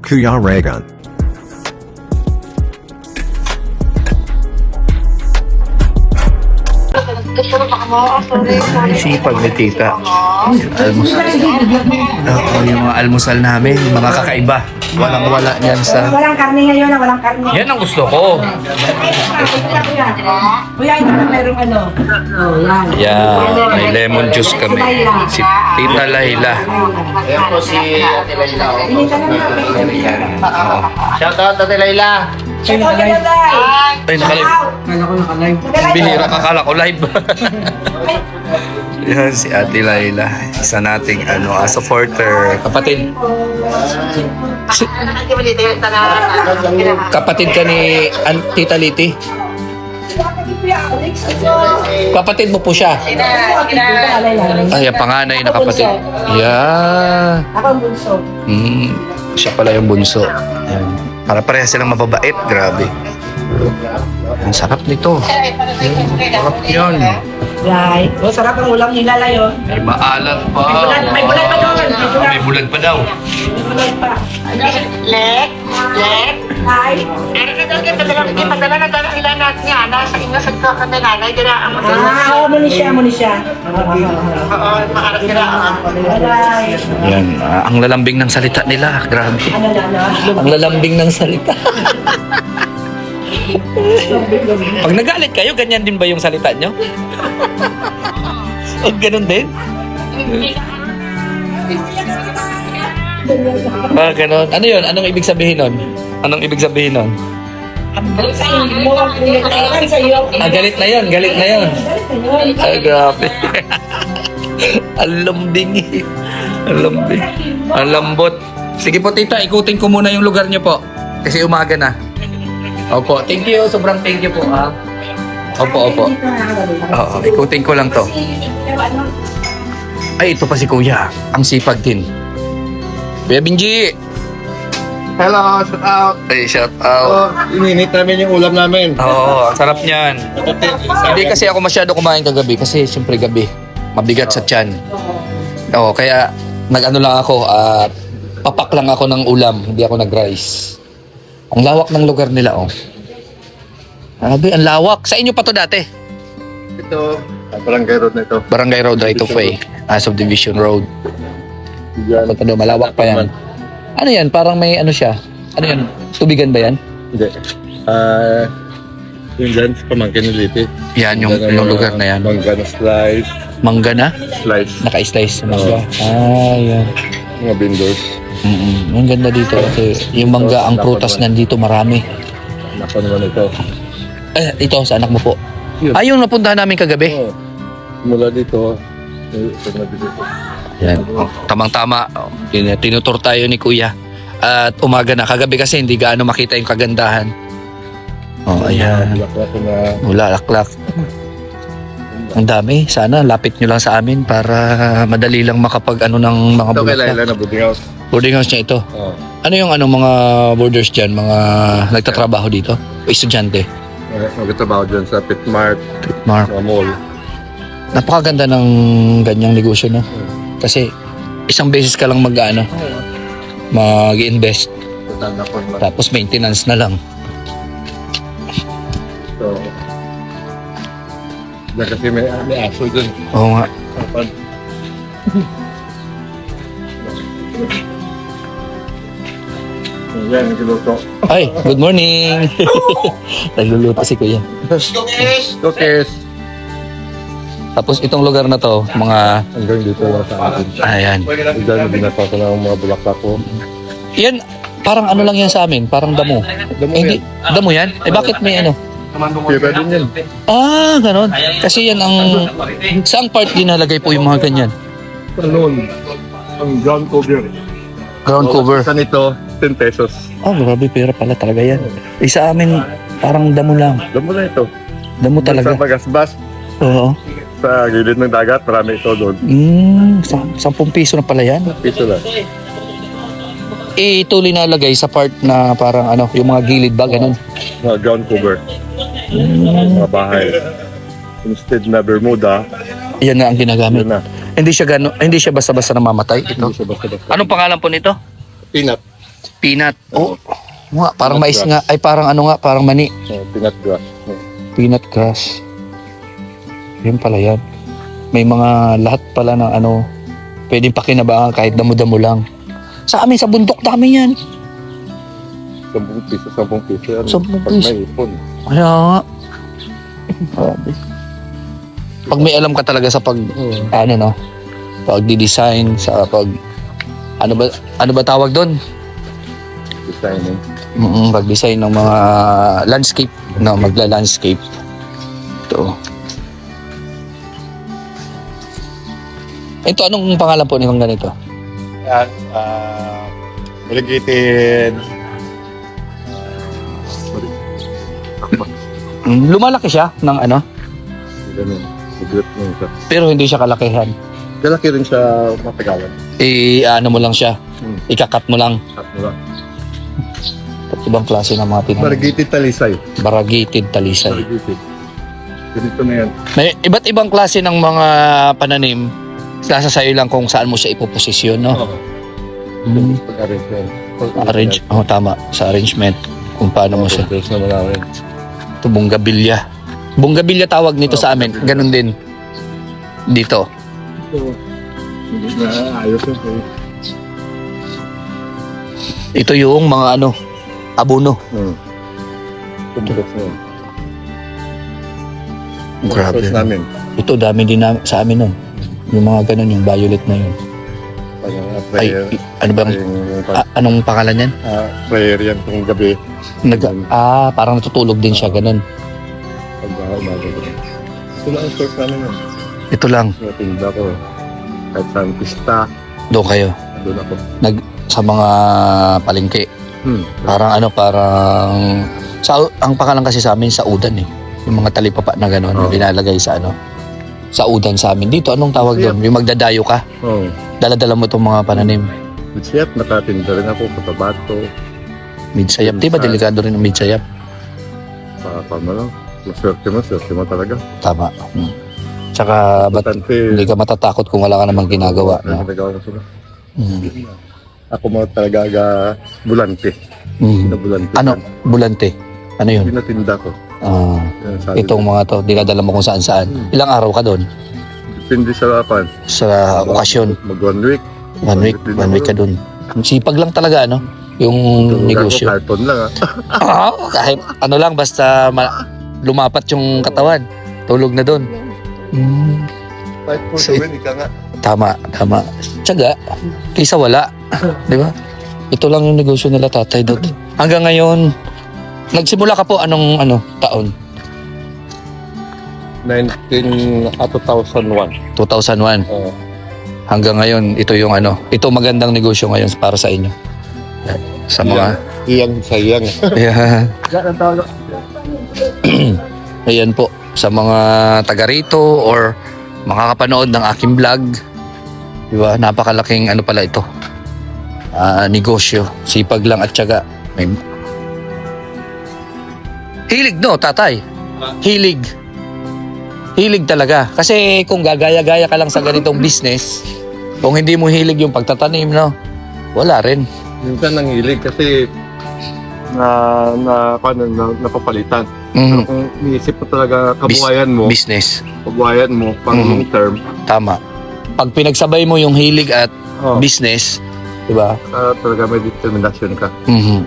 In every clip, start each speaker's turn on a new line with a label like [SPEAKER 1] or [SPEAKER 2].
[SPEAKER 1] Kuya Regan.
[SPEAKER 2] Sipag ni tita. Almusal. Oo, yung mga almusal namin, mga kakaiba. Walang-wala yan sa...
[SPEAKER 3] Walang karne ngayon, walang karne.
[SPEAKER 2] Yan ang gusto ko.
[SPEAKER 3] Kuya, ito na merong ano. Oh, yan.
[SPEAKER 2] Yan, may lemon juice kami. Si Tita Layla.
[SPEAKER 4] Ayan po si Ate Layla.
[SPEAKER 3] Pinita na natin.
[SPEAKER 4] Shout out Ate Layla.
[SPEAKER 3] Ito, ito, day.
[SPEAKER 2] Ay, nakalive.
[SPEAKER 3] Kala ko nakalive.
[SPEAKER 2] Bihira, kakala ko live. Yan, si Ate Layla. Isa nating supporter. Kapatid. Kapatid ka ni Tita Liti. Kapatid mo po siya. Ay, ang panganay na kapatid. Yeah.
[SPEAKER 3] Ako ang bunso.
[SPEAKER 2] Siya pala yung bunso. Yan. Para pareha silang mababait. Grabe. Ang sarap nito. Sarap yun.
[SPEAKER 3] Right. Oh, sarap ang ulam nila layon.
[SPEAKER 2] May maalat pa.
[SPEAKER 3] May bulag pa doon.
[SPEAKER 2] May bulag pa daw.
[SPEAKER 3] May bulag pa.
[SPEAKER 5] Lek,
[SPEAKER 3] Ay.
[SPEAKER 5] ipadala na dala ilan natin niya. Nasa inyo sa ito kami nanay. Diraan mo doon.
[SPEAKER 3] Ah, mo ni siya.
[SPEAKER 5] Oo, maaarap diraan.
[SPEAKER 3] Alay.
[SPEAKER 2] Yan. Ang lalambing ng salita nila. Grabe.
[SPEAKER 3] Ano na, no?
[SPEAKER 2] Ang lalambing ng salita. Pag nagalit kayo, ganyan din ba yung salita nyo? O ganun din? Ganun. Ano yun? Anong ibig sabihin nun? Anong ibig sabihin nun?
[SPEAKER 3] Sa iyo, mo ang pinitaran sa iyo.
[SPEAKER 2] Galit na yun. Galit na yun. Grabe. Ang lambing eh. Ang lambing. Ang lambot. Sige po tita, ikutin ko muna yung lugar nyo po. Kasi umaga na. Opo, thank you. Sobrang thank you po ha. Opo. Oo, ikutin ko lang to. Ay, ito pa si Kuya. Ang sipag din. Kuya Benji!
[SPEAKER 4] Hello, shout out.
[SPEAKER 2] Ay, shout out.
[SPEAKER 4] Ininit namin yung ulam namin.
[SPEAKER 2] Oo, ang sarap niyan. Hindi kasi ako masyado kumain kagabi kasi siyempre gabi. Mabigat sa tiyan. Oo, kaya nag-ano lang ako, papak lang ako ng ulam. Hindi ako nag-rice. Ang lawak ng lugar nila, oh. Grabe, ang lawak. Sa inyo pa to dati?
[SPEAKER 4] Ito, Barangay Road na ito.
[SPEAKER 2] Barangay Road, right of way. Subdivision Road.
[SPEAKER 4] Diyan.
[SPEAKER 2] Pagka malawak pa yan. Ano yan? Parang may ano siya. Ano yan? Tubigan ba yan?
[SPEAKER 4] Hindi. Yung dyan sa pamangkin ni Liti.
[SPEAKER 2] Yan, yung lugar na yan.
[SPEAKER 4] Mangga na slice.
[SPEAKER 2] Mangga na?
[SPEAKER 4] Slice.
[SPEAKER 2] Naka-slice na mangga. Yan.
[SPEAKER 4] Mga vendors.
[SPEAKER 2] Ang ganda dito kasi yung mangga, ang prutas nandito marami.
[SPEAKER 4] Nako naman ito.
[SPEAKER 2] Ito, sa anak mo po.
[SPEAKER 4] Yun.
[SPEAKER 2] Yung napuntahan namin kagabi.
[SPEAKER 4] Oo. Mula dito. Ito na dito.
[SPEAKER 2] Yan. Tamang-tama. Tinutur tayo ni Kuya. At umaga na. Kagabi kasi hindi gaano makita yung kagandahan. Ayan.
[SPEAKER 4] Lakwat na.
[SPEAKER 2] Lalaklak. Ang dami. Sana lapit nyo lang sa amin para madali lang makapag ng mga
[SPEAKER 4] Ito kay Laila
[SPEAKER 2] bulaklak.
[SPEAKER 4] na boarding house.
[SPEAKER 2] Boarding house niya ito.
[SPEAKER 4] Oo.
[SPEAKER 2] Ano yung mga boarders dyan? Mga nagtatrabaho dito? O estudyante?
[SPEAKER 4] Magtatrabaho dyan sa Pitmart,
[SPEAKER 2] Mark.
[SPEAKER 4] sa mall.
[SPEAKER 2] Napakaganda ng ganyang negosyo, no? Kasi isang beses ka lang mag-invest.
[SPEAKER 4] Tanda ko naman.
[SPEAKER 2] Tapos maintenance na lang.
[SPEAKER 4] So, dyan kasi may aso dyan.
[SPEAKER 2] Oo nga.
[SPEAKER 4] Kapag yan, nagiluto.
[SPEAKER 2] Ay, good morning! Nagluluto si Kuya.
[SPEAKER 4] Okay.
[SPEAKER 2] Tapos itong lugar na to, mga...
[SPEAKER 4] Hanggang dito lang sa atin.
[SPEAKER 2] Ayan.
[SPEAKER 4] Diyan, binasa ko na ang mga bulaklak ko.
[SPEAKER 2] Yan, parang ano lang yan sa amin, parang damo.
[SPEAKER 4] Damo
[SPEAKER 2] Hindi, damo yan? Eh bakit may ano?
[SPEAKER 4] Pira din yan.
[SPEAKER 2] Ganon. Kasi yan ang... Saang part dinalagay po yung mga ganyan?
[SPEAKER 4] Noon, ang ground cover.
[SPEAKER 2] Ground cover.
[SPEAKER 4] Isa nito, 10 pesos.
[SPEAKER 2] Grabe, pera pala talaga yan. Sa amin, parang damo lang.
[SPEAKER 4] Alam mo na ito.
[SPEAKER 2] Damo talaga.
[SPEAKER 4] Sa Pagasbas,
[SPEAKER 2] Oo.
[SPEAKER 4] sa gilid ng dagat, marami ito doon.
[SPEAKER 2] 10 piso na pala yan.
[SPEAKER 4] Piso lang.
[SPEAKER 2] Ito linalagay sa part na parang yung mga gilid ba, ganun.
[SPEAKER 4] Mga ground cover. Mga bahay. Instead na Bermuda,
[SPEAKER 2] Yan na ang ginagamit.
[SPEAKER 4] yun na.
[SPEAKER 2] Hindi siya basta-basta namamatay ito.
[SPEAKER 4] Hindi siya basta-basta.
[SPEAKER 2] Anong pangalan po nito?
[SPEAKER 4] Peanut.
[SPEAKER 2] Peanut. Oh, nga, parang mais nga. Ay, parang ano nga, parang mani.
[SPEAKER 4] Peanut grass.
[SPEAKER 2] Peanut grass. Yun pala yan. May mga lahat pala ng ano, pwedeng pakinabangan kahit damo-damo lang. Sa amin, sa bundok, dami yan.
[SPEAKER 4] 10 piso, 10 piso yan.
[SPEAKER 2] 10
[SPEAKER 4] Pag
[SPEAKER 2] piso.
[SPEAKER 4] may ipon.
[SPEAKER 2] Kaya nga. Grabe. Pag may alam ka talaga sa pag, ano no, pag-design, sa pag, ano ba tawag doon?
[SPEAKER 4] Designing.
[SPEAKER 2] Pag-design ng mga landscape, no, magla-landscape. Ito. Ito, anong pangalan po nitong ganito?
[SPEAKER 4] Yan. Variegated.
[SPEAKER 2] Lumalaki siya ng ano,
[SPEAKER 4] Ganun. Sigurot mo siya.
[SPEAKER 2] pero hindi siya kalakihan.
[SPEAKER 4] Galaki rin siya matagalan.
[SPEAKER 2] Ano mo lang siya, ikakat mo lang.
[SPEAKER 4] At mula.
[SPEAKER 2] At ibang klase ng mga tinanim.
[SPEAKER 4] Variegated talisay.
[SPEAKER 2] Variegated talisay.
[SPEAKER 4] Variegated. Ganito na yan.
[SPEAKER 2] May iba't ibang klase ng mga pananim. Nasa sayo lang kung saan mo siya ipoposisyon, no?
[SPEAKER 4] Pag-arrange yan.
[SPEAKER 2] Arrange, tama, sa arrangement. Kung paano mo siya.
[SPEAKER 4] Controls na malawin.
[SPEAKER 2] Ito, bonggabilya. Bonggabilya tawag nito sa amin. Ganun din. Dito.
[SPEAKER 4] Hindi na ayos yun.
[SPEAKER 2] Ito yung mga ano, abono.
[SPEAKER 4] Controls na yan.
[SPEAKER 2] Grabe.
[SPEAKER 4] Controls namin.
[SPEAKER 2] Ito, dami din sa amin nun. Yung mga ganun, yung violet na yun. Ay,
[SPEAKER 4] Prayer.
[SPEAKER 2] ano ba? Anong pangalan yan?
[SPEAKER 4] Prayer yan kung gabi.
[SPEAKER 2] Parang natutulog din siya, ganun.
[SPEAKER 4] Ito lang ang source namin yun.
[SPEAKER 2] Ito lang,
[SPEAKER 4] Natinda ko. Kahit saan pista,
[SPEAKER 2] doon kayo.
[SPEAKER 4] doon ako.
[SPEAKER 2] Sa mga palengke. Parang ang pangalan kasi sa amin sa udan eh. Yung mga talipapa na gano'n,
[SPEAKER 4] Oo.
[SPEAKER 2] linalagay sa ano. Sa udan sa amin. Dito, anong tawag doon? Yung magdadayo ka,
[SPEAKER 4] Oo.
[SPEAKER 2] daladala mo itong mga pananim.
[SPEAKER 4] Siyat, nakatinda rin ako, patabato.
[SPEAKER 2] Midsayap. Diba delikado rin ang midsayap?
[SPEAKER 4] Paano lang. Maswerte mo talaga.
[SPEAKER 2] Tama. Tsaka, ba't
[SPEAKER 4] Importante,
[SPEAKER 2] hindi ka matatakot kung wala ka namang ginagawa? No?
[SPEAKER 4] nagagawa ko sila.
[SPEAKER 2] Mm.
[SPEAKER 4] Ako mo talaga bulante.
[SPEAKER 2] Mm.
[SPEAKER 4] Na bulante.
[SPEAKER 2] Ano? Bulante. Ano yun?
[SPEAKER 4] Pinatinda ko. Yan, sabi
[SPEAKER 2] Itong mga to, dinadala mo kung saan saan. Ilang araw ka doon?
[SPEAKER 4] Depende sa lapan.
[SPEAKER 2] Sa okasyon.
[SPEAKER 4] Mag 1 week.
[SPEAKER 2] 1 week. 1 week ka doon. Sipag lang talaga, ano? Yung negosyo.
[SPEAKER 4] Karton lang
[SPEAKER 2] Kahit ano lang, basta lumapat yung katawan. Tulog na doon.
[SPEAKER 4] Fight for
[SPEAKER 2] So,
[SPEAKER 4] the win, ika nga.
[SPEAKER 2] Tama. Tiyaga. Kaysa wala. Di ba? Ito lang yung negosyo nila, tatay doon. Hanggang ngayon, nagsimula ka po anong taon?
[SPEAKER 4] 2001.
[SPEAKER 2] 2001. Hanggang ngayon, ito yung ito magandang negosyo ngayon para sa inyo. Sa mga...
[SPEAKER 4] Iyang sayang.
[SPEAKER 2] Ayan. Ayan po. Sa mga taga rito or makakapanood ng aking vlog. Diba? Napakalaking pala ito. Negosyo. Sipag lang at tiyaga. May... Hilig no, tatay? Hilig. Hilig talaga. Kasi kung gagaya-gaya ka lang sa ganitong business, kung hindi mo hilig yung pagtatanim, no? Wala rin.
[SPEAKER 4] Minsan nangilig kasi napapalitan. Pero
[SPEAKER 2] Mhm.
[SPEAKER 4] kung iniisip mo talaga kabuhayan mo,
[SPEAKER 2] Business.
[SPEAKER 4] kabuhayan mo pang
[SPEAKER 2] Mhm.
[SPEAKER 4] long term,
[SPEAKER 2] Tama. Pag pinagsabay mo yung hilig at business, di ba?
[SPEAKER 4] talaga may determinasyon ka.
[SPEAKER 2] Mhm.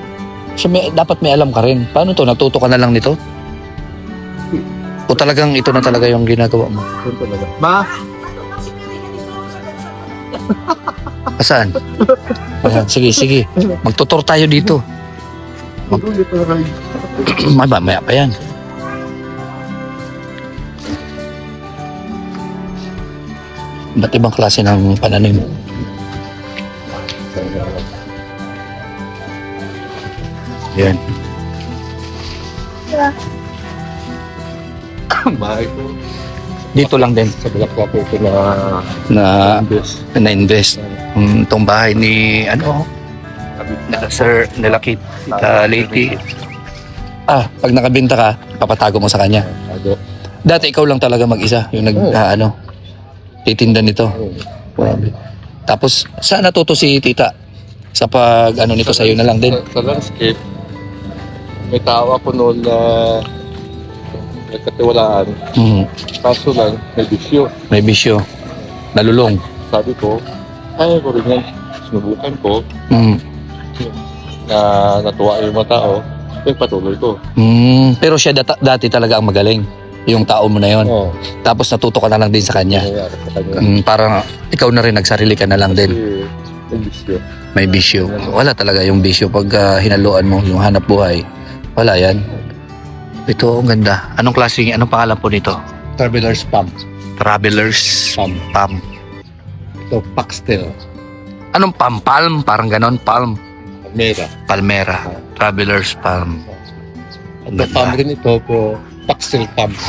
[SPEAKER 2] So dapat may alam ka rin. Paano to? Natuto ka na lang nito? O talagang ito na talaga yung ginagawa mo?
[SPEAKER 4] Yun talaga. Ba?
[SPEAKER 2] Saan? Ayan, sige. Magtutor tayo dito.
[SPEAKER 4] Hindi talaga.
[SPEAKER 2] Maya pa yan. Ba't ibang klase ng pananim? Yan.
[SPEAKER 4] Bahay ko.
[SPEAKER 2] Dito lang din
[SPEAKER 4] Sa Bulacan ko ito
[SPEAKER 2] na
[SPEAKER 4] invest.
[SPEAKER 2] na-invest. Itong bahay ni nila Sir, nila Kit, Lady. Pag nakabenta ka, papatago mo sa kanya. Dati ikaw lang talaga mag-isa, yung titinda nito. Grabe. Tapos, saan natuto si tita? Sa pag ano nito sa'yo na lang din.
[SPEAKER 4] Sa landscape, may tao ako noon na nagkatiwalaan.
[SPEAKER 2] Mhm.
[SPEAKER 4] Kaso lang, may bisyo.
[SPEAKER 2] May bisyo. Nalulong.
[SPEAKER 4] Sabi ko, kaya ko rin yan. Sinubukan ko
[SPEAKER 2] Mhm.
[SPEAKER 4] na natuwa yung mga tao. Patuloy ko.
[SPEAKER 2] Pero siya dati talaga ang magaling. Yung tao mo na yon.
[SPEAKER 4] Oo.
[SPEAKER 2] Tapos natuto ka na lang din sa kanya.
[SPEAKER 4] Nangyayari sa kanya.
[SPEAKER 2] Parang ikaw na rin nagsarili ka na lang din.
[SPEAKER 4] Kasi may bisyo.
[SPEAKER 2] May bisyo. Wala talaga yung bisyo pag hinaluan mo yung hanap buhay. Wala yan. Ito, ang ganda. Anong klaseng, anong pangalan po nito?
[SPEAKER 1] Traveler's Pump.
[SPEAKER 2] Travelers
[SPEAKER 1] Pump.
[SPEAKER 2] Palm.
[SPEAKER 1] Ito, Paxtel.
[SPEAKER 2] Anong palm? Palm? Parang ganon, palm.
[SPEAKER 1] Mera.
[SPEAKER 2] Palmera. Travelers Palm.
[SPEAKER 1] Ito, pump rin ito po. Paxtel Pumps.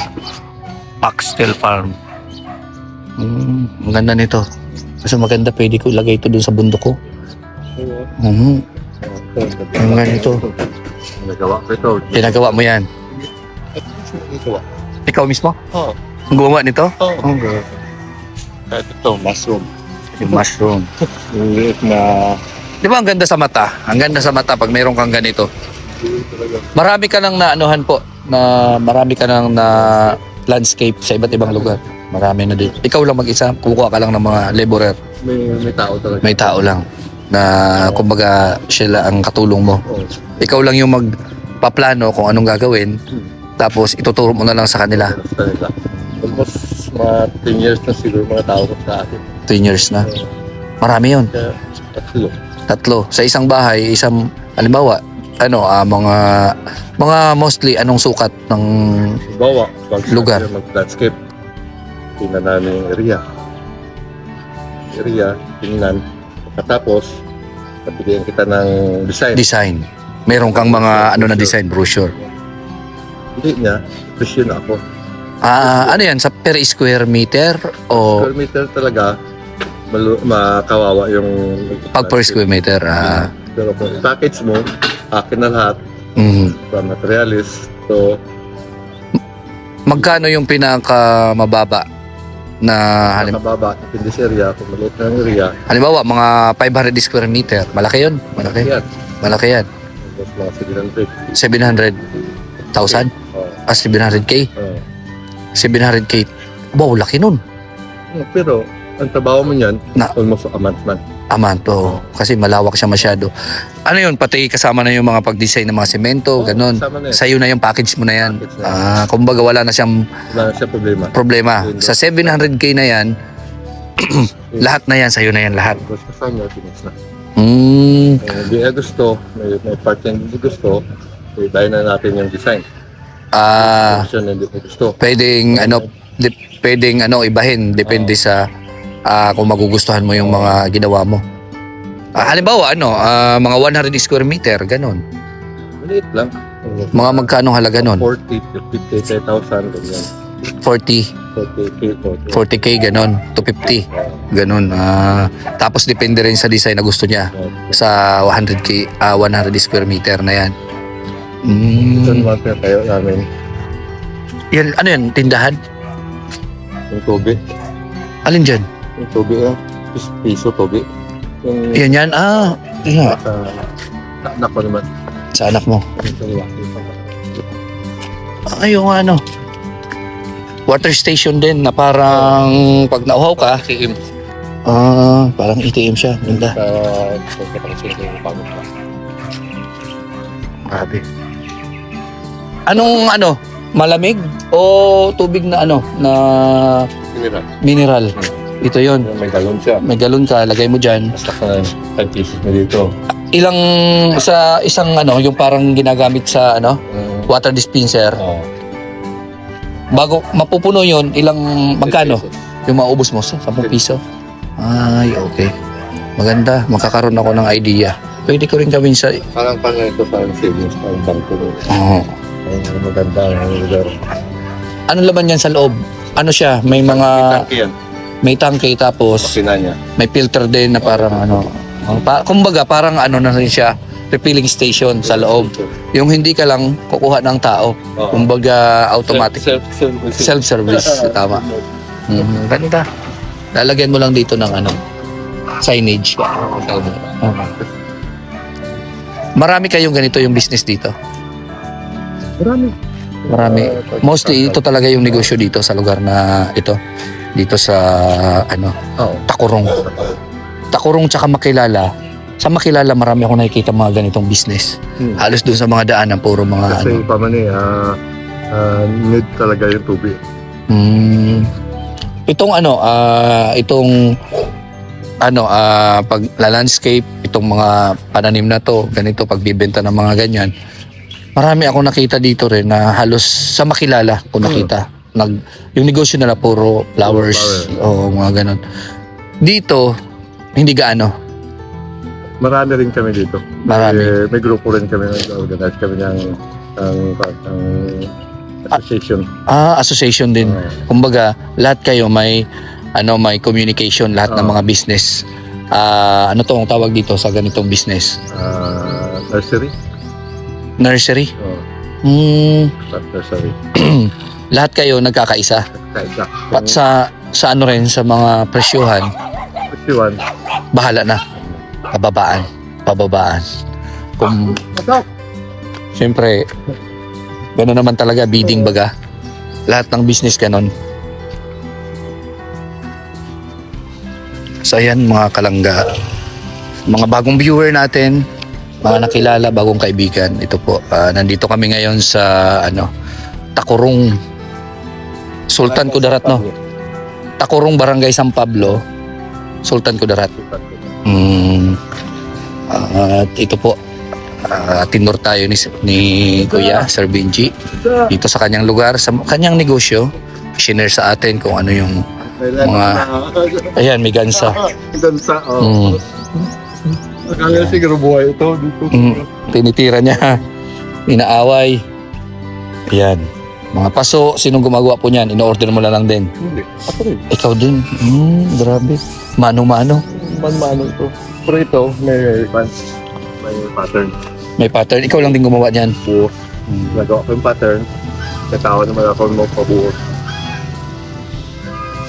[SPEAKER 2] Paxtel Farm. Ang ganda nito. Kasi maganda, pwede ko ilagay ito dun sa bundok ko. Ang ganda nito.
[SPEAKER 4] Nagawa ko ito.
[SPEAKER 2] Pinagawa mo yan.
[SPEAKER 4] Nagawa.
[SPEAKER 2] Ikaw mismo?
[SPEAKER 4] Oo.
[SPEAKER 2] Ang gumawa nito?
[SPEAKER 4] Oo. Kahit ito, mushroom.
[SPEAKER 2] Yung mushroom.
[SPEAKER 4] Yung liit na
[SPEAKER 2] Di ba ang ganda sa mata? Ang ganda sa mata pag mayroon kang ganito. Marami ka nang naanuhan po na marami ka nang na landscape sa iba't ibang lugar. Marami na din. Ikaw lang mag-isa, kumukuha ka lang ng mga laborer.
[SPEAKER 4] may tao talaga.
[SPEAKER 2] May tao lang na kumbaga sila ang katulong mo.
[SPEAKER 4] Oo.
[SPEAKER 2] Ikaw lang yung magpaplano kung anong gagawin. Tapos ituturo mo na lang sa kanila.
[SPEAKER 4] Sa kanila. Almost mga 10 years na siguro mga tao sa akin.
[SPEAKER 2] 10 years na. Marami yun.
[SPEAKER 4] Kaya tatlo.
[SPEAKER 2] 3. Sa isang bahay, isang, halimbawa, mga mostly anong sukat ng
[SPEAKER 4] Bawa, pag
[SPEAKER 2] Lugar.
[SPEAKER 4] mag-landscape, tingnan namin yung area. Tingnan. Pagkatapos, napilihan kita ng design.
[SPEAKER 2] design. Meron kang mga ano na design brochure.
[SPEAKER 4] Hindi niya, presyo na ako.
[SPEAKER 2] Ano yan? Sa per square meter o
[SPEAKER 4] Square meter talaga, makawawa yung
[SPEAKER 2] pag per square meter?
[SPEAKER 4] Pero kung package mo, akin na lahat, sa materialis. So,
[SPEAKER 2] Magkano yung pinakamababa na
[SPEAKER 4] nakababa in this area, kung maliit na ang area,
[SPEAKER 2] halimbawa mga 500 square meter? Malaki yun. Malaki.
[SPEAKER 4] yan.
[SPEAKER 2] Malaki yan.
[SPEAKER 4] Tapos mga
[SPEAKER 2] 700,000?
[SPEAKER 4] Oh,
[SPEAKER 2] 700K?
[SPEAKER 4] oh.
[SPEAKER 2] 700K. Wow, laki nun.
[SPEAKER 4] Pero, ang trabaho mo niyan,
[SPEAKER 2] Na-
[SPEAKER 4] almost a month man.
[SPEAKER 2] Amanto. Kasi malawak siya masyado. Ano yun? Pati kasama na yung mga pag-design ng mga semento, ganun.
[SPEAKER 4] Kasama na yan.
[SPEAKER 2] Sa'yo na yung package mo na yan.
[SPEAKER 4] Package na.
[SPEAKER 2] Kumbaga wala na siyang
[SPEAKER 4] Wala na siya problema.
[SPEAKER 2] problema. Sa 700K na yan, lahat na yan, sa'yo na yan lahat.
[SPEAKER 4] Tapos kasama, finish na.
[SPEAKER 2] Mm,
[SPEAKER 4] Hindi na gusto, may part yan hindi gusto, ibayin na natin yung design. Option na hindi ko gusto.
[SPEAKER 2] pwedeng pwedeng ibahin depende sa kung magugustuhan mo yung mga ginawa mo. Halimbawa mga 100 square meter ganun.
[SPEAKER 4] Maliit lang.
[SPEAKER 2] Mga magkano halaga nun?
[SPEAKER 4] 40 to 50,000, ganyan.
[SPEAKER 2] 40,
[SPEAKER 4] 40K,
[SPEAKER 2] 40K ganun to 50 ganun. Tapos depende rin sa design na gusto niya sa 100K 100 square meter na yan.
[SPEAKER 4] Ito naman kayo namin,
[SPEAKER 2] Yan, ano yan? Tindahan?
[SPEAKER 4] yung tubig.
[SPEAKER 2] Alin dyan?
[SPEAKER 4] Yung tubig, piso tubig. Yung
[SPEAKER 2] Yan yan? Yeah.
[SPEAKER 4] sa anak ko naman.
[SPEAKER 2] Sa anak mo. Yung water station din na parang pag nauhaw ka,
[SPEAKER 4] ATM.
[SPEAKER 2] parang ATM siya. Ganda. Grabe. Anong malamig o tubig na na mineral? Ito yon.
[SPEAKER 4] May galon siya.
[SPEAKER 2] May galon ka, lagay mo dyan.
[SPEAKER 4] Basta ka 5 pieces na dito.
[SPEAKER 2] Ilang sa isang yung parang ginagamit sa water dispenser.
[SPEAKER 4] Oh,
[SPEAKER 2] Bago mapupuno yon, ilang magkano? Yung maubos mo sa 10 piso. Ay, okay. Maganda. Makakaroon ako ng idea. Pwede ko rin gawin sa...
[SPEAKER 4] parang ito, parang savings, parang bangko.
[SPEAKER 2] Oo.
[SPEAKER 4] Ang maganda ang lugar.
[SPEAKER 2] Ano laman yan sa loob? Ano siya? May mga...
[SPEAKER 4] Tangke yan.
[SPEAKER 2] May tangke tapos
[SPEAKER 4] Makina niya.
[SPEAKER 2] may filter din na parang kumbaga parang na rin siya, refilling station sa loob. Yung hindi ka lang kukuha ng tao.
[SPEAKER 4] Oo.
[SPEAKER 2] Kumbaga automatic.
[SPEAKER 4] Self-service.
[SPEAKER 2] Self-service. Tama. Ganda. Lalagyan mo lang dito ng signage. Marami kayong ganito yung business dito?
[SPEAKER 4] Marami.
[SPEAKER 2] Marami. Mostly ito talaga yung negosyo dito sa lugar na ito. Dito sa
[SPEAKER 4] Oo.
[SPEAKER 2] Takurong. Takurong tsaka Makilala. Sa Makilala marami akong nakikita mga ganitong business. Halos doon sa mga daanan puro mga
[SPEAKER 4] Kasi need talaga yung tubig.
[SPEAKER 2] Itong pag landscape, itong mga pananim na to, ganito pagbibenta ng mga ganyan. Marami ako nakita dito rin na halos sa Makilala ko nakita. Yung negosyo nila puro flowers o mga ganon. Dito hindi gaano.
[SPEAKER 4] Marami rin kami dito.
[SPEAKER 2] Marami.
[SPEAKER 4] May grupo rin kami, nag-organize kami ng association.
[SPEAKER 2] Association din. Kumbaga, lahat kayo may communication, lahat ng mga business. Ano to ang tawag dito sa ganitong business?
[SPEAKER 4] Nursery.
[SPEAKER 2] Nursery.
[SPEAKER 4] Nursery.
[SPEAKER 2] Lahat kayo nagkakaisa.
[SPEAKER 4] Kaisa.
[SPEAKER 2] At sa ano rin sa mga presyuhan, bahala na. Pababaan. Kung siyempre, gano'n naman talaga, bidding baga. Lahat ng business ganon. So ayan mga kalangga, mga bagong viewer natin, mga nakilala, bagong kaibigan. Ito po, nandito kami ngayon sa Takurong, Sultan Kudarat, no? Takurong Barangay San Pablo, Sultan Kudarat. At ito po, tinur tayo ni Kuya Sir Benji dito sa kanyang lugar, sa kanyang negosyo. Shinare sa atin kung ano yung mga, ayan, may gansa.
[SPEAKER 4] Gansa, Akala siguro buhay ito dito.
[SPEAKER 2] Tinitira niya, inaaway. Ayan, mga paso, sinong gumagawa po niyan? In-order mo na lang din.
[SPEAKER 4] Hindi, ako rin.
[SPEAKER 2] Ikaw din. Grabe. Mano-mano.
[SPEAKER 4] Man-mano ito. Pero ito, may pattern.
[SPEAKER 2] May pattern. Ikaw lang din gumawa niyan.
[SPEAKER 4] Buhos. Nagawa ko yung pattern. Natawa naman ako ng pabuhos.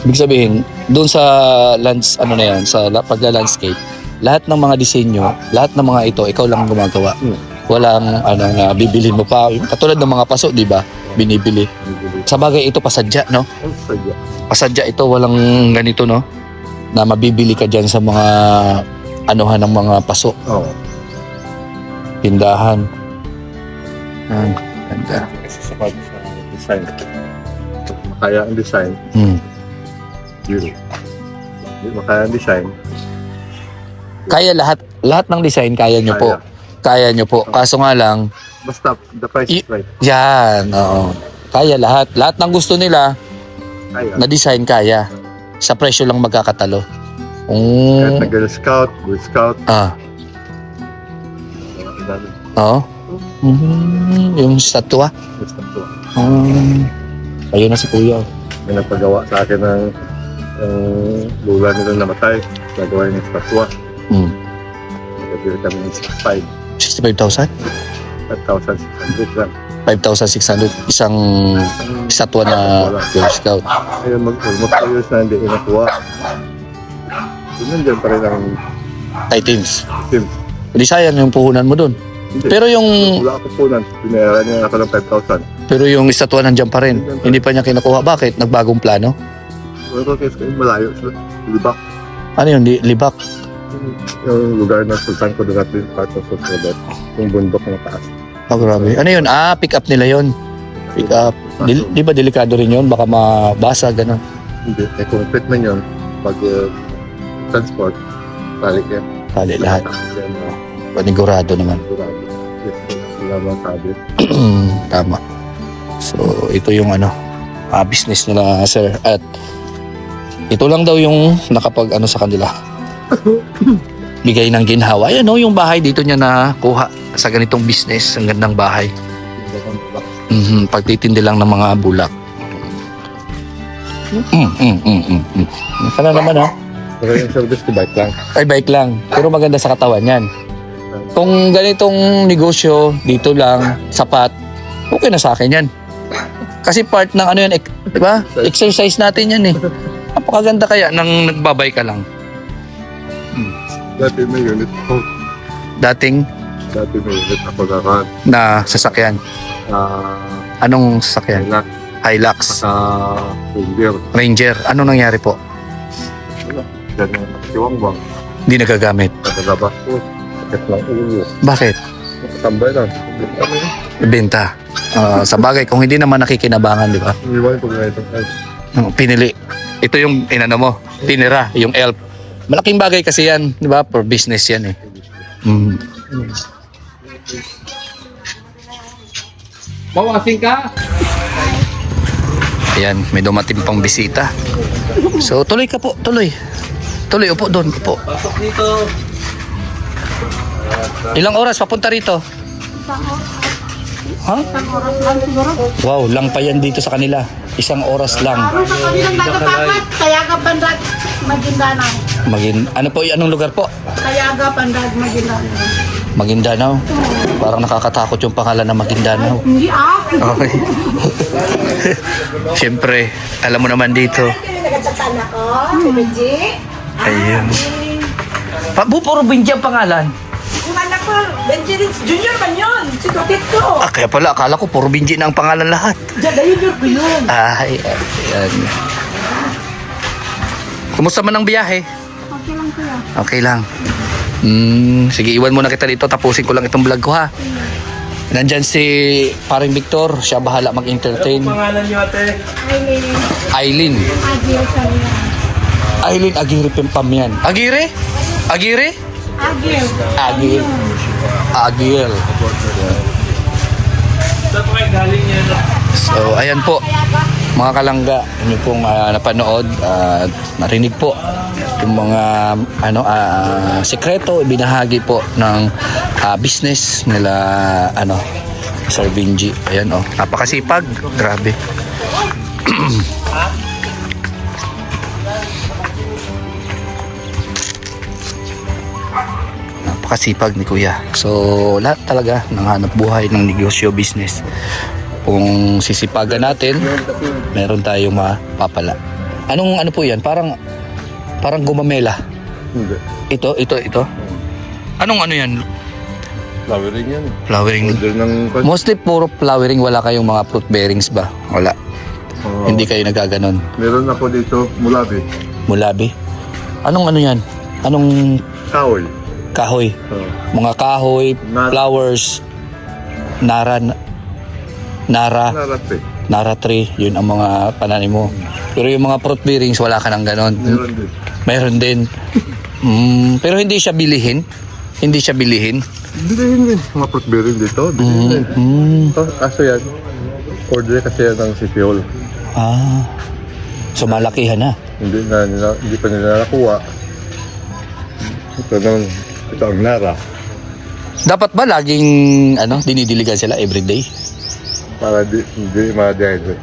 [SPEAKER 2] Ibig sabihin, doon sa sa pagla-landscape, lahat ng mga disenyo, lahat ng mga ito, ikaw lang gumagawa. Walang na bibili mo pa. Katulad ng mga paso, di ba? Binibili. Sa bagay ito pasadya, no?
[SPEAKER 4] Sadya.
[SPEAKER 2] Pasadya ito, walang ganito, no? Na mabibili ka dyan sa mga anuhan ng mga paso.
[SPEAKER 4] Oo.
[SPEAKER 2] Tindahan. Ganda.
[SPEAKER 4] Kasi sa design. Makaya ang design. Yun. Hindi makaya ang design.
[SPEAKER 2] Kaya lahat ng design, kaya nyo po. Kaya nyo po. Kaso nga lang,
[SPEAKER 4] Basta the price is right.
[SPEAKER 2] yan, oo. Kaya lahat. Lahat ng gusto nila
[SPEAKER 4] Kaya.
[SPEAKER 2] na design, kaya. Sa presyo lang magkakatalo.
[SPEAKER 4] Kahit na Girl Scout, Boy Scout.
[SPEAKER 2] Oo. Yung statwa.
[SPEAKER 4] Basta ito.
[SPEAKER 2] Ayun na si Kuya.
[SPEAKER 4] May nagpagawa sa akin ng lula nila namatay. Nagawa yung statwa. Nagabili kami ng
[SPEAKER 2] 65,000?
[SPEAKER 4] 5,600 lang.
[SPEAKER 2] 5,600. Isang statwa na Girl Scout.
[SPEAKER 4] Ayun, almost 2 years na hindi inakuha. Yun nandiyan pa rin ang
[SPEAKER 2] Items.
[SPEAKER 4] team.
[SPEAKER 2] Hindi sayang yung puhunan mo dun.
[SPEAKER 4] Hindi.
[SPEAKER 2] Pero yung
[SPEAKER 4] Wala ako po nun. Binayaran niya ako ng 5,000.
[SPEAKER 2] Yung statwa nandiyan pa rin. Hindi pa niya kinukuha. Bakit? Nagbagong plano?
[SPEAKER 4] Pero kasi malayo sila. Libak.
[SPEAKER 2] Ano yun? Libak.
[SPEAKER 4] Yung lugar ng Sultan Kudarat din, part of Sultan Kudarat. Yung bundok na taas.
[SPEAKER 2] Grabe. Ano yun? Pick up nila yun. Pick up. Di ba delikado rin yun? Baka mabasa, gano'n.
[SPEAKER 4] Hindi. Kung equipment yun, pag transport, balik yan.
[SPEAKER 2] Kali lahat.
[SPEAKER 4] Yan,
[SPEAKER 2] Panigurado naman.
[SPEAKER 4] sigurado. Wala bang sabi.
[SPEAKER 2] Tama. So, ito yung business nila, sir. At ito lang daw yung nakapag sa kanila. Bigay ng ginhawa. Ayan yung bahay dito niya nakuha sa ganitong business. Ang gandang bahay. Pagtitindi lang ng mga bulak. Sana naman
[SPEAKER 4] Pero yung service ko bike lang.
[SPEAKER 2] Ay, bike lang. Pero maganda sa katawan yan. Kung ganitong negosyo, dito lang, sapat, okay na sa akin yan. Kasi part ng yan, di ba? Exercise natin yan eh. Napakaganda kaya nang nagbabay ka lang.
[SPEAKER 4] Dati may unit ko.
[SPEAKER 2] Dating
[SPEAKER 4] Dati may ulit ako lakan.
[SPEAKER 2] Na sasakyan. Anong sasakyan?
[SPEAKER 4] Kailan
[SPEAKER 2] Hilux.
[SPEAKER 4] sa Ranger.
[SPEAKER 2] Ranger. Ano nangyari po?
[SPEAKER 4] Yan ang siwang-wang.
[SPEAKER 2] Hindi nagagamit.
[SPEAKER 4] Nakalabas ko. Sakit ng ulo.
[SPEAKER 2] Bakit?
[SPEAKER 4] Nakatambay lang.
[SPEAKER 2] Benta. Sa bagay, kung hindi naman nakikinabangan, di ba?
[SPEAKER 4] Iwan ko ngayon itong health.
[SPEAKER 2] Pinili. Ito yung inano mo. Tinira. Yung elf. Malaking bagay kasi yan. Di ba? For business yan eh.
[SPEAKER 1] Mawasing ka?
[SPEAKER 2] Ayan, may dumating pang bisita. So, tuloy ka po. Tuloy. Tuloy, upo doon. Upo.
[SPEAKER 1] Pasok dito.
[SPEAKER 2] Ilang oras papunta rito? Ha? Wow, lang pa yan dito sa kanila. Isang oras lang.
[SPEAKER 5] Sa kabilang nagatapat, Kayaga Pandag, Maguindanao.
[SPEAKER 2] Ano po, anong lugar po?
[SPEAKER 5] Kayaga Pandag, Maguindanao.
[SPEAKER 2] Maguindanao. Parang nakakatakot yung pangalan na Maguindanao.
[SPEAKER 5] Hindi
[SPEAKER 2] Okay. Siyempre, alam mo naman dito.
[SPEAKER 3] Nagatsatana ko, Benji.
[SPEAKER 2] Ayun. Puro Benji ang pangalan.
[SPEAKER 3] Yung anak ko, Benji rin, junior man yun. Si Tutit ko.
[SPEAKER 2] Kaya pala, akala ko puro Benji na ang pangalan lahat.
[SPEAKER 3] Junior ko yun.
[SPEAKER 2] Ay, ayan. Kumusta man ang biyahe?
[SPEAKER 5] Okay lang kuya.
[SPEAKER 2] Okay lang. Sige, iwan muna kita dito. Tapusin ko lang itong vlog ko ha. Nandyan si paring Victor. Siya bahala mag-entertain.
[SPEAKER 1] Pangalan niyo ate?
[SPEAKER 2] Aileen.
[SPEAKER 5] Agil Sarian.
[SPEAKER 2] Aileen Aguirre Pimpamian. Aguirre? Aguirre?
[SPEAKER 5] Agil.
[SPEAKER 2] Agil. Agil.
[SPEAKER 1] Saan po kayo galing yan?
[SPEAKER 2] So, ayan po. Mga kalangga, inyo pong napanood at narinig po yung mga sekreto ibinahagi po ng business nila Sir Benji. Ayan napakasipag. Grabe. Napakasipag ni Kuya. So, lahat talaga ng hanap buhay ng negosyo, business. Kung sisipagan natin, meron tayong mapapala. Ano po yan? Parang gumamela.
[SPEAKER 4] Hindi.
[SPEAKER 2] Ito. Anong yan?
[SPEAKER 4] Flowering yan.
[SPEAKER 2] Flowering.
[SPEAKER 4] Order ng...
[SPEAKER 2] Mostly puro flowering. Wala kayong mga fruit bearings ba? Wala. Hindi kayo nagaganon.
[SPEAKER 4] Meron ako dito, mulabi.
[SPEAKER 2] Mulabi. Anong yan? Anong
[SPEAKER 4] Kahoy.
[SPEAKER 2] kahoy? Mga kahoy, flowers, Nara tree, yun ang mga pananim mo. Pero yung mga fruit bearings, wala ka nang ganon.
[SPEAKER 4] Meron din.
[SPEAKER 2] Mayroon din. Pero hindi siya bilihin.
[SPEAKER 4] Hindi. Mga fruit bearing dito. Bilhin din. Kaso yan. Order kasi yan ng City Hall.
[SPEAKER 2] So malakihan na.
[SPEAKER 4] Hindi pa nila nakuha. Ito ang Nara.
[SPEAKER 2] Dapat ba laging dinidiligan sila everyday?
[SPEAKER 4] Para hindi ma-dehydrate.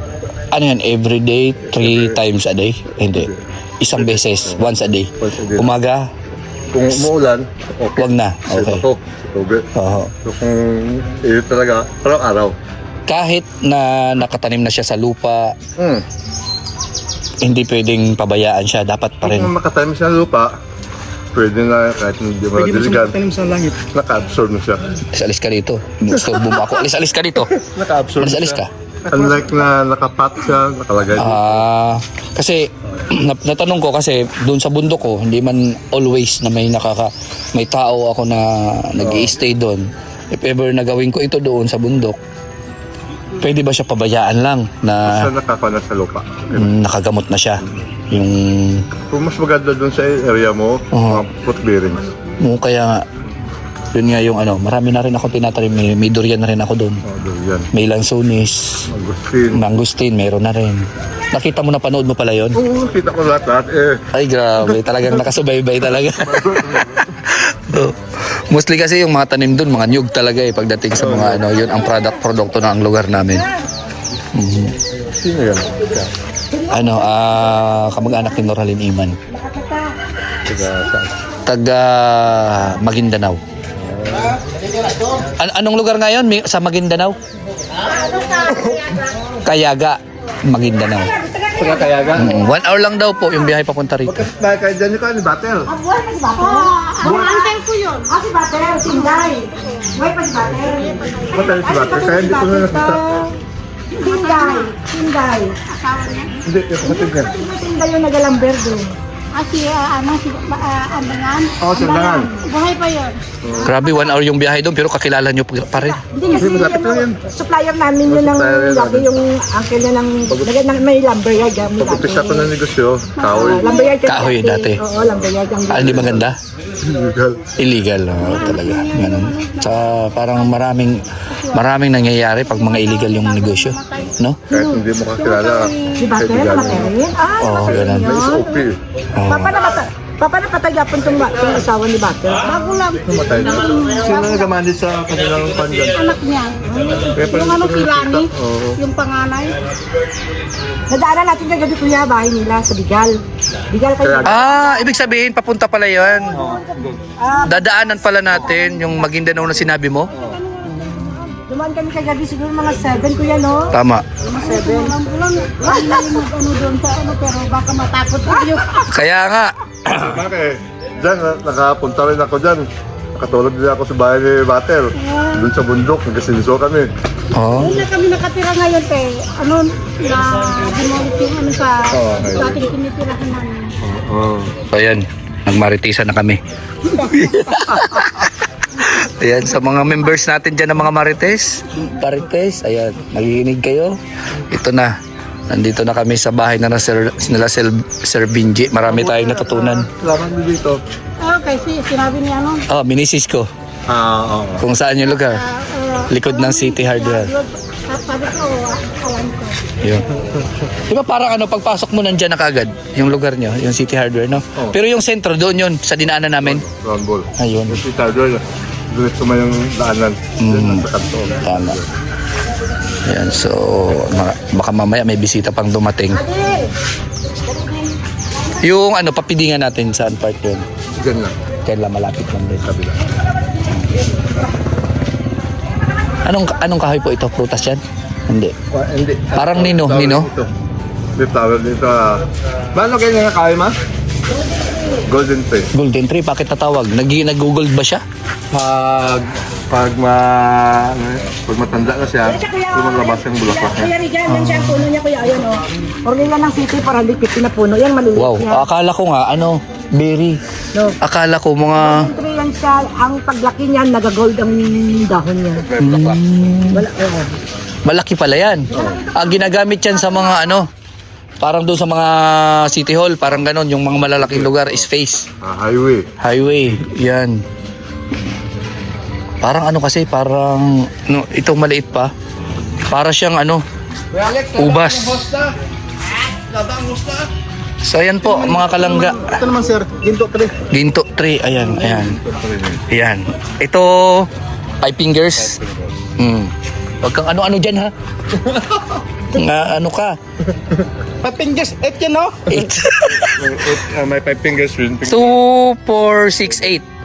[SPEAKER 2] Ano yan, everyday, 3 times a day? Hindi. Isang beses, once a day.
[SPEAKER 4] Once a day.
[SPEAKER 2] Umaga,
[SPEAKER 4] Kung umuulan, okay.
[SPEAKER 2] wag na. Okay.
[SPEAKER 4] Ito, tubig.
[SPEAKER 2] Oo.
[SPEAKER 4] So kung talaga, araw-araw.
[SPEAKER 2] Kahit na nakatanim na siya sa lupa, hindi pwedeng pabayaan siya. Dapat pa rin.
[SPEAKER 4] Kung makatanim siya sa lupa, pwede na kahit hindi mo diligan.
[SPEAKER 1] sa langit.
[SPEAKER 4] Naka-absorb na siya.
[SPEAKER 2] Alis ka dito. Gusto mo ako. Alis ka dito.
[SPEAKER 4] Naka-absorb
[SPEAKER 2] Alis ka.
[SPEAKER 4] Unlike na nakapat siya, nakalagay dito.
[SPEAKER 2] Kasi natanong ko kasi doon sa bundok ko, hindi man always na may tao ako na nag-i-stay doon. If ever nagawin ko ito doon sa bundok, pwede ba siya pabayaan lang na
[SPEAKER 4] Siya nakakana sa lupa.
[SPEAKER 2] nakagamot na siya? Yung
[SPEAKER 4] Kung mas maganda doon sa area mo, mga fruit bearings.
[SPEAKER 2] kaya nga, yun nga yung marami na rin ako tinatanim. May durian na rin ako doon.
[SPEAKER 4] Yan.
[SPEAKER 2] May lansones,
[SPEAKER 4] Agustin.
[SPEAKER 2] mangustin, meron na rin. Nakita mo na, panood mo pala yun?
[SPEAKER 4] Oo, kita ko lahat.
[SPEAKER 2] Ay, grabe. Talagang nakasubaybay talaga. So, mostly kasi yung mga tanim doon, mga nyug talaga pagdating sa mga yun ang produkto ng lugar namin.
[SPEAKER 4] Sino yan?
[SPEAKER 2] Kamag-anak ni Noralyn Iman.
[SPEAKER 4] Saan?
[SPEAKER 2] Taga Maguindanao. Anong lugar ngayon sa Maguindanao? Kayaga, Maguindanao.
[SPEAKER 1] Taga Kayaga?
[SPEAKER 2] 1 hour lang daw po yung biyahe papunta rito.
[SPEAKER 4] Dahil kaya dyan ka ni Battle.
[SPEAKER 5] Ang uncle ko yun. Si Bater, Sinday.
[SPEAKER 3] Buhay pa si Butter.
[SPEAKER 4] Matay si Butter, kaya hindi ko na nakita.
[SPEAKER 3] Tinday. Tinday.
[SPEAKER 4] Hindi, yung kapatid niya.
[SPEAKER 3] Tinday yung nagalamber doon.
[SPEAKER 5] Si Andangan.
[SPEAKER 4] Oo, Sandangan.
[SPEAKER 5] Buhay pa yun.
[SPEAKER 2] Grabe, 1 hour yung biyahe doon pero kakilala nyo pa rin.
[SPEAKER 3] Hindi kasi
[SPEAKER 4] Hindi, malapit lang yan.
[SPEAKER 3] supplier namin yun ng
[SPEAKER 4] Supplier yan
[SPEAKER 3] lagi yung uncle niya ng may lumberyard.
[SPEAKER 4] Pag-upisa ko ng negosyo, kahoy.
[SPEAKER 3] Lumberyard kasi
[SPEAKER 2] Kahoy dati.
[SPEAKER 3] Oo, lumberyard.
[SPEAKER 2] Hindi maganda?
[SPEAKER 4] Illegal.
[SPEAKER 2] Illegal, talaga. Ganun. Sa parang maraming nangyayari pag mga illegal yung negosyo, no?
[SPEAKER 4] Kahit hindi mo kakilala.
[SPEAKER 3] Si Butter, namatay rin.
[SPEAKER 2] Oo, ganun.
[SPEAKER 4] May SOP.
[SPEAKER 3] Papa napatay yapon itong asawa ni Butter.
[SPEAKER 5] Bago lang.
[SPEAKER 4] Namatay na. Sino nagamandi sa kanilang pandan?
[SPEAKER 5] Anak niya.
[SPEAKER 4] Kaya pala
[SPEAKER 5] Yung
[SPEAKER 4] hindi ko
[SPEAKER 5] Pilani.
[SPEAKER 4] nakita. Oo.
[SPEAKER 5] Yung panganay.
[SPEAKER 3] Nadaanan natin kagabi kuya, bahay nila sa Bigal. Bigal kayo.
[SPEAKER 2] Ibig sabihin, papunta pala yan. Dadaanan pala natin yung Maguindanao na sinabi mo.
[SPEAKER 3] Dumaan kami kagabi siguro mga 7 kuya, no?
[SPEAKER 2] Tama.
[SPEAKER 3] Mga 7.
[SPEAKER 5] Wala yung doon sa pero baka matakot kayo.
[SPEAKER 2] Kaya nga,
[SPEAKER 4] Bakit? Diyan, nakapunta rin ako dyan. Nakatulog din ako sa bahay ni Butter. Doon sa bundok, nagkasinso kami.
[SPEAKER 2] oh,
[SPEAKER 5] Doon na kami nakatira ngayon na demolish yung sa dating tinitirahan namin.
[SPEAKER 2] ayan, nagmaritisan na kami. Ayan, sa mga members natin dyan ng mga Marites, ayan, nagiginig kayo. Ito na, nandito na kami sa bahay na nila Sir Benji. Marami tayong natutunan.
[SPEAKER 4] Salamat din dito.
[SPEAKER 5] Okay, sinabi niya
[SPEAKER 2] Minisis ko,
[SPEAKER 4] Oo.
[SPEAKER 2] kung saan yung lugar. Likod ng City Hardware.
[SPEAKER 5] Sabi ko, awan ko.
[SPEAKER 2] Yun. Di ba parang pagpasok mo nandyan na kagad, yung lugar nyo, yung City Hardware, no?
[SPEAKER 4] Oo.
[SPEAKER 2] Pero yung sentro doon yun, sa dinaanan namin.
[SPEAKER 4] Round ball.
[SPEAKER 2] Ayun.
[SPEAKER 4] Yung si Tadroy, doon may yung daanan. Doon sa kanto.
[SPEAKER 2] Tama. Ayan, so baka mamaya may bisita pang dumating. Yung papidingan natin saan part yun?
[SPEAKER 4] Diyan lang.
[SPEAKER 2] Kaya malapit lang din.
[SPEAKER 4] Kabila.
[SPEAKER 2] Anong kahoy po ito? Prutas yan? Hindi.
[SPEAKER 4] Hindi.
[SPEAKER 2] Parang nino.
[SPEAKER 4] May flower dito. Paano kayo nga kayo, ma? Golden Tree.
[SPEAKER 2] Golden Tree, bakit tatawag? Nag-google ba siya?
[SPEAKER 4] Pag matanda na siya, lumalabas yung bulaklak niya.
[SPEAKER 3] Kuya Rigan, yan siya ang puno niya kuya. Ayun, oh. Ornila ng city para lipit na puno. Yan, maliliit
[SPEAKER 2] Wow,
[SPEAKER 3] niya.
[SPEAKER 2] akala ko nga, berry.
[SPEAKER 3] No.
[SPEAKER 2] Akala ko mga...
[SPEAKER 3] Siyempre yan siya, ang paglaki niyan, nagagold ang dahon niya.
[SPEAKER 4] May bulaklak.
[SPEAKER 3] Wala, oo.
[SPEAKER 2] Malaki pala yan. Ginagamit yan sa mga parang doon sa mga city hall, parang ganon, yung mga malalaking lugar, space.
[SPEAKER 4] Highway.
[SPEAKER 2] Highway, yan. Parang kasi, parang, itong maliit pa. Para siyang ubas. So ayan po, mga kalangga.
[SPEAKER 4] Ito naman sir, ginto tree.
[SPEAKER 2] Ginto tree, ayan. Ayan. Ito, 5 fingers. Huwag kang ano-ano dyan, ha? Nga, ka?
[SPEAKER 1] 5 fingers, 8 yan, no?
[SPEAKER 2] 8.
[SPEAKER 4] May 5 fingers rin.
[SPEAKER 2] 2, 4, 6, 8.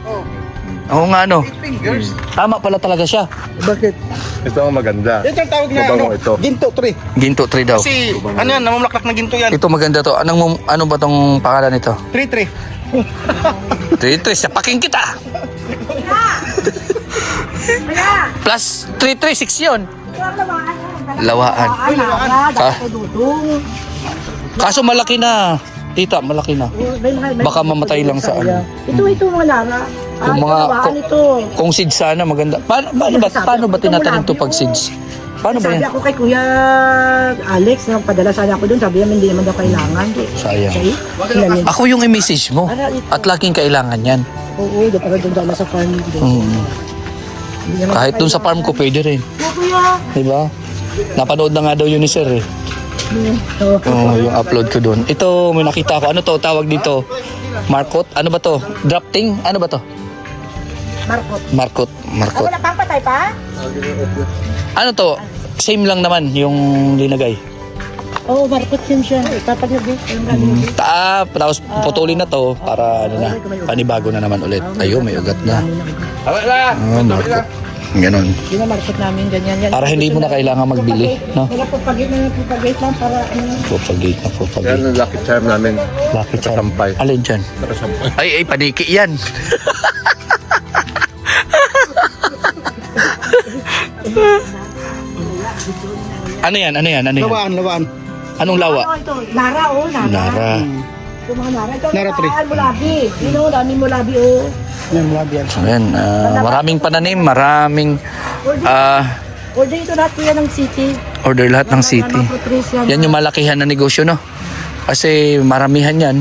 [SPEAKER 2] Oo nga,
[SPEAKER 1] Fingers.
[SPEAKER 2] Tama pala talaga siya.
[SPEAKER 1] Bakit?
[SPEAKER 4] Ito ang maganda.
[SPEAKER 1] Ito ang tawag na
[SPEAKER 4] Mabango ito.
[SPEAKER 1] ginto tree.
[SPEAKER 2] Ginto tree daw.
[SPEAKER 1] Kasi, yan, namamulaklak na ginto yan.
[SPEAKER 2] Ito maganda to. Ano ba tong pangalan nito?
[SPEAKER 1] Tree.
[SPEAKER 2] 3-3, sapaking kita. Plus 3-3, 6 yun. Lawaan. Kaso malaki na. Tita, malaki na. Baka mamatay lang sa
[SPEAKER 3] Ito mga lara.
[SPEAKER 2] Yung mga-
[SPEAKER 3] ito.
[SPEAKER 2] Kung seeds sana maganda. Paano ba tinatanim to pag seeds? Paano ba
[SPEAKER 3] Sabi
[SPEAKER 2] yan?
[SPEAKER 3] ako kay Kuya Alex, nang padala sana ako doon, sabi niya hindi naman daw kailangan.
[SPEAKER 2] Sayang.
[SPEAKER 3] Sayang.
[SPEAKER 2] Ako yung i-message mo. At laging kailangan yan.
[SPEAKER 3] Oo, doon para doon na sa farm.
[SPEAKER 2] Kahit dun sa farm ko pwede rin.
[SPEAKER 3] Kuya.
[SPEAKER 2] Diba? Napanood na nga daw yun ni Sir eh. Yung upload ko doon. Ito, may nakita ko. Ano to? Tawag dito? Markot? Ano ba to? Drafting? Ano ba to? Markot.
[SPEAKER 3] Wala pang patay pa?
[SPEAKER 2] Ano to? Same lang naman yung linagay.
[SPEAKER 3] Oo, markot yun siya. Tapag na din.
[SPEAKER 2] Tapos putulin na to para panibago na naman ulit. Ayun, may ugat na. Markot. Ganon.
[SPEAKER 3] Hindi na markot namin, ganyan.
[SPEAKER 2] Para hindi mo na kailangan magbili. No?
[SPEAKER 3] Pupagate lang para
[SPEAKER 2] Propagate na
[SPEAKER 4] Yan
[SPEAKER 2] propagate.
[SPEAKER 4] ang lucky charm namin.
[SPEAKER 2] Lucky charm.
[SPEAKER 4] Sampay.
[SPEAKER 2] Alin dyan? Ay, paniki yan. Ano yan?
[SPEAKER 6] Lawaan.
[SPEAKER 2] Anong lawa?
[SPEAKER 3] Ano ito? Nara, oh, Nara.
[SPEAKER 2] Nara.
[SPEAKER 3] Ito mga Nara. Ito,
[SPEAKER 6] Nara tree.
[SPEAKER 3] Mulabi. Yun, oh, daming mulabi, oh.
[SPEAKER 6] Yan, mulabi yan.
[SPEAKER 2] Ayan, maraming pananim, maraming
[SPEAKER 3] Order ito lahat kuya ng city.
[SPEAKER 2] order lahat ng city.
[SPEAKER 3] Mga fruit trees yan.
[SPEAKER 2] Yan yung malakihan na negosyo, no? Kasi maramihan yan.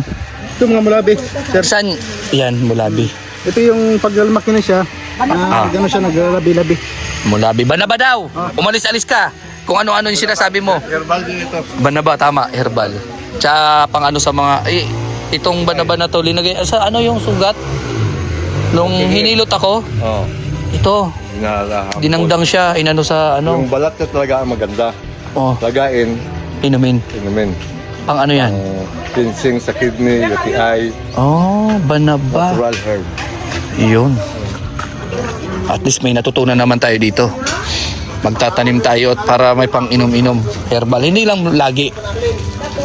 [SPEAKER 6] Ito mga mulabi. Sir,
[SPEAKER 2] Saan? Yan, Mulabi.
[SPEAKER 6] ito yung paglalaki na siya. Gano'n siya naglalabi-labi.
[SPEAKER 2] Mulabi. Banaba daw! Umalis-alis ka! Kung ano-ano yung sinasabi mo.
[SPEAKER 4] Herbal din ito.
[SPEAKER 2] Banaba, tama, herbal. Tsaka pang ano sa mga, itong banaba na to, linagay, sa ano yung sugat? Nung hinilot ako,
[SPEAKER 4] Oo.
[SPEAKER 2] ito,
[SPEAKER 4] Inalahapon.
[SPEAKER 2] dinangdang siya, inano sa ano,
[SPEAKER 4] Yung balat niya talaga ang maganda.
[SPEAKER 2] oh,
[SPEAKER 4] Lagain,
[SPEAKER 2] inumin.
[SPEAKER 4] inumin.
[SPEAKER 2] Pang ano yan?
[SPEAKER 4] Pinsing sa kidney, UTI,
[SPEAKER 2] Oh, banaba.
[SPEAKER 4] natural herb.
[SPEAKER 2] Yun. At least may natutunan naman tayo dito. Magtatanim tayo at para may pang inom-inom. Herbal. Hindi lang lagi.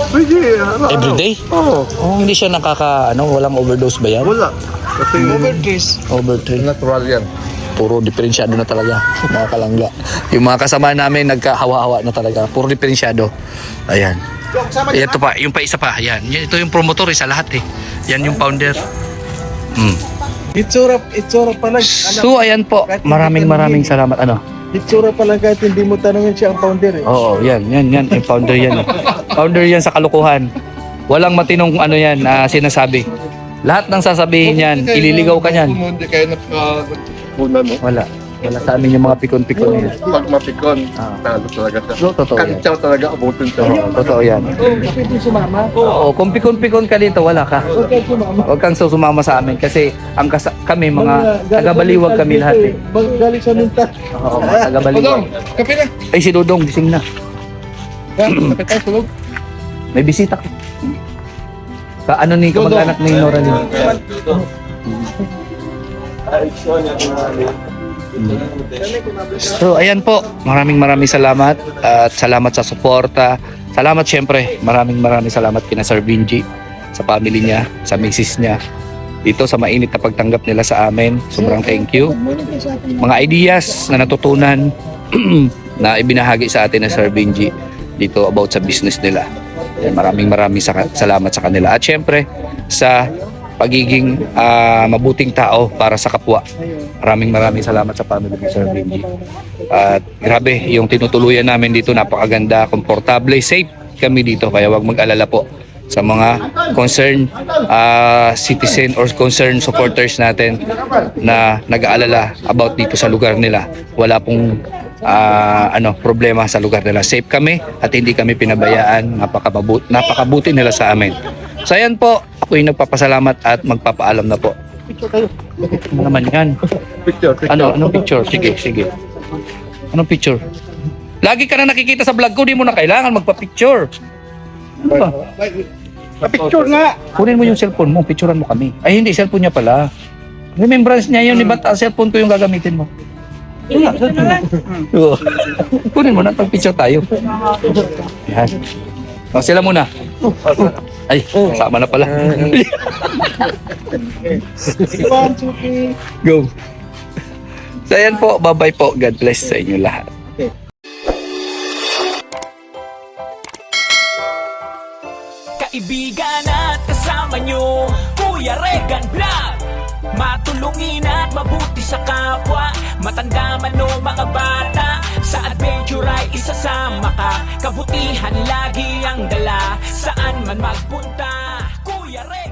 [SPEAKER 4] Pwede, ano?
[SPEAKER 2] Everyday?
[SPEAKER 4] Oo.
[SPEAKER 2] Oh, hindi siya walang overdose ba yan?
[SPEAKER 4] Wala. Kasi
[SPEAKER 2] Overdose.
[SPEAKER 4] natural yan.
[SPEAKER 2] Puro diferensyado na talaga, mga kalangga. Yung mga kasama namin, nagkahawa-hawa na talaga. Puro diferensyado. Ayan. Ito pa, yung pa isa pa. Ayan. Ito yung promotor sa lahat eh. Yan yung founder.
[SPEAKER 6] Itsura pa lang.
[SPEAKER 2] So, ayan po. Maraming salamat. Ano?
[SPEAKER 6] Itsura pa lang kahit hindi mo tanongin siya ang founder eh.
[SPEAKER 2] Oo, yan. Yung founder yan. Founder yan sa kalukuhan. Walang matinong ano yan, sinasabi. Lahat ng sasabihin yan, ililigaw ka yan.
[SPEAKER 4] Hindi kayo nagkakunan mo.
[SPEAKER 2] Wala sa amin yung mga pikon-pikon yan.
[SPEAKER 4] Pag mapikon,
[SPEAKER 2] Ah.
[SPEAKER 4] talo talaga siya.
[SPEAKER 2] So, totoo yan.
[SPEAKER 4] Kantsaw talaga, abutin siya.
[SPEAKER 2] Oo, totoo yan.
[SPEAKER 3] Pwede sumama.
[SPEAKER 2] Oo, kung pikon-pikon ka dito, wala ka. Huwag kang sumama sa amin kasi kami mga taga-baliwag kami lahat eh.
[SPEAKER 6] Galing sa minta.
[SPEAKER 2] Oo, mga taga-baliwag.
[SPEAKER 4] Kape na.
[SPEAKER 2] Ay, si Dudong, gising na.
[SPEAKER 4] Kape tayo, tulog.
[SPEAKER 2] May bisita ka. Ano ni kamag-anak ni Nora ni? So, ayan po. Maraming salamat at salamat sa suporta. Salamat syempre. Maraming salamat kina Sir Benji, sa family niya, sa misis niya. Dito sa mainit na pagtanggap nila sa amin. Sobrang thank you. Mga ideas na natutunan na ibinahagi sa atin ng Sir Benji dito about sa business nila. Maraming salamat sa kanila. At syempre, sa pagiging mabuting tao para sa kapwa. Maraming salamat sa family ni Sir Benji. At grabe, yung tinutuluyan namin dito, napakaganda, komportable, safe kami dito. Kaya wag mag-alala po sa mga concerned citizen or concerned supporters natin na nag-aalala about dito sa lugar nila. Wala pong problema sa lugar nila. Safe kami at hindi kami pinabayaan. Napakabuti nila sa amin. So ayan po, ako'y nagpapasalamat at magpapaalam na po. Ano naman yan?
[SPEAKER 4] Picture.
[SPEAKER 2] Anong picture? Sige. Anong picture? Lagi ka na nakikita sa vlog ko, di mo na kailangan magpa-picture. Ano ba?
[SPEAKER 6] Picture nga!
[SPEAKER 2] Kunin mo yung cellphone mo, picturean mo kami. Ay, hindi, cellphone niya pala. Remembrance niya yun, ba't cellphone ko yung gagamitin mo? Oo. Kunin mo na, pag-picture tayo. Yan. O, sila muna. Ay, sama na pala. Go. So, ayan po. Bye-bye po. God bless sa inyo lahat.
[SPEAKER 7] Kaibigan at kasama nyo, Kuya Regan Vlog. Matulungin at mabuti sa kapwa, matanda man o mga bata, sa adventure ay isasama ka. Kabutihan lagi ang dala, saan man magpunta, Kuya Regan.